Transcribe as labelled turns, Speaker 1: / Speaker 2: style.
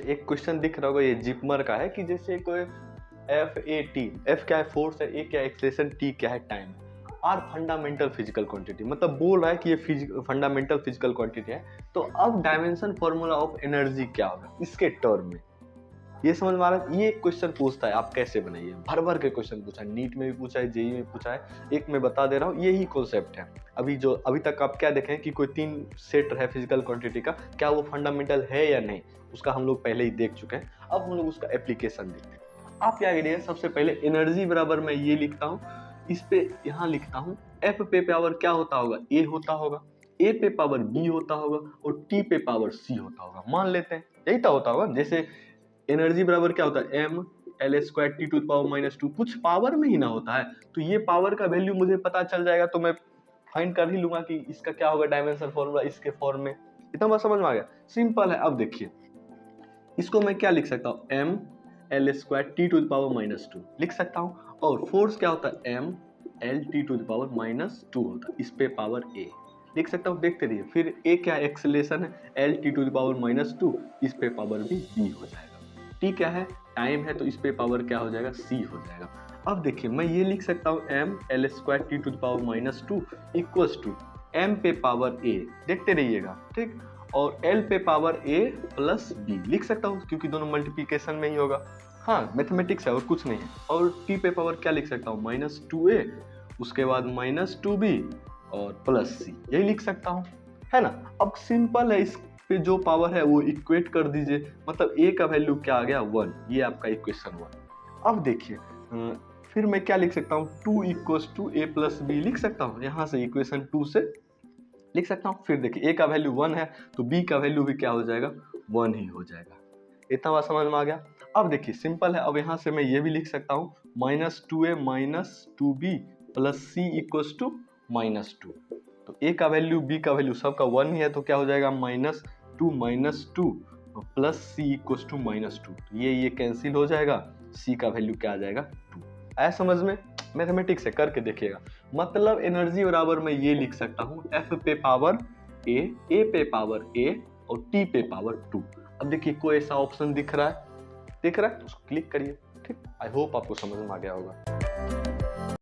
Speaker 1: एक क्वेश्चन दिख रहा होगा, ये जिपमर का है कि जैसे कोई एफ ए टी, एफ क्या है फोर्स है, ए क्या है एक्सेलरेशन, टी क्या है time, are fundamental physical quantity, मतलब बोल रहा है कि ये फंडामेंटल फिजिकल क्वांटिटी है। तो अब डायमेंशन फॉर्मूला ऑफ एनर्जी क्या होगा इसके टर्म में, ये समझ में आ रहा है। ये क्वेश्चन पूछता है आप कैसे बनाइए, भर भर के क्वेश्चन पूछा है, नीट में भी पूछा है, जेईई में पूछा है। एक मैं बता दे रहा हूँ, यही कॉन्सेप्ट है। अभी तक आप क्या देखें कि कोई 3 सेट है फिजिकल क्वांटिटी का, क्या वो फंडामेंटल है या नहीं, उसका हम लोग पहले ही देख चुके हैं। अब हम लोग उसका एप्लीकेशन देखते हैं। आप क्या करिए, सबसे पहले एनर्जी बराबर मैं ये लिखता हूँ, इस पे यहाँ लिखता हूँ एफ पे पावर क्या होता होगा, ए होता होगा, ए पे पावर बी होता होगा और टी पे पावर सी होता होगा। मान लेते हैं यही तो होता होगा। जैसे एनर्जी बराबर क्या होता है, M L square T to the power -2, कुछ पावर में ही ना होता है। तो ये पावर का वैल्यू मुझे पता चल जाएगा, तो मैं फाइंड कर ही लूंगा कि इसका क्या होगा डायमेंशन फॉर्मूला इसके फॉर्म में। इतना बात समझ में आ गया, सिंपल है। अब देखिए इसको मैं क्या लिख सकता हूँ, M L square T to the power -2 लिख सकता हूँ। और फोर्स क्या होता है, M L T to the power -2 होता है, इस पे पावर ए लिख सकता हूँ। देखते रहिए, फिर ए क्या एक्सेलरेशन है, L T to the power -2, इस पे पावर भी बी हो जाएगा। टी क्या है, टाइम है, तो इस पे पावर क्या हो जाएगा, सी हो जाएगा। अब देखिए मैं ये लिख सकता हूँ M L square T to the power -2 equals to M पे पावर ए, देखते रहिएगा ठीक, और एल पे पावर ए प्लस बी लिख सकता हूँ क्योंकि दोनों मल्टीप्लिकेशन में ही होगा। हाँ मैथमेटिक्स है और कुछ नहीं है। और टी पे पावर क्या लिख सकता हूँ, -2a, उसके बाद -2b और प्लस सी, यही लिख सकता हूँ, है ना। अब सिंपल है, इस पे जो पावर है वो इक्वेट कर दीजिए, मतलब a का वैल्यू क्या आ गया 1, ये आपका इक्वेशन 1। अब देखिए फिर मैं क्या लिख सकता हूँ, 2 equals to a plus B लिख सकता हूँ, यहाँ से इक्वेशन 2 से लिख सकता हूँ। फिर देखिए a का वैल्यू 1 है तो b का वैल्यू भी क्या हो जाएगा, 1 ही हो जाएगा। इतना बात समझ में आ गया। अब देखिए सिंपल है, अब यहाँ से मैं ये भी लिख सकता हूँ -2a -2b plus C equals to -2। तो a का वैल्यू b का वैल्यू सबका 1 ही है, तो क्या हो जाएगा -2 प्लस सी इक्वल्स टू -2। ये कैंसिल हो जाएगा, c का वैल्यू क्या आ जाएगा 2। आया समझ में, मैथमेटिक्स से करके देखिएगा। मतलब एनर्जी बराबर मैं ये लिख सकता हूँ F पे पावर A, A पे पावर A और T पे पावर 2। अब देखिए कोई ऐसा ऑप्शन दिख रहा है, उसको क्लिक करिए ठीक। आई होप आपको समझ में आ गया होगा।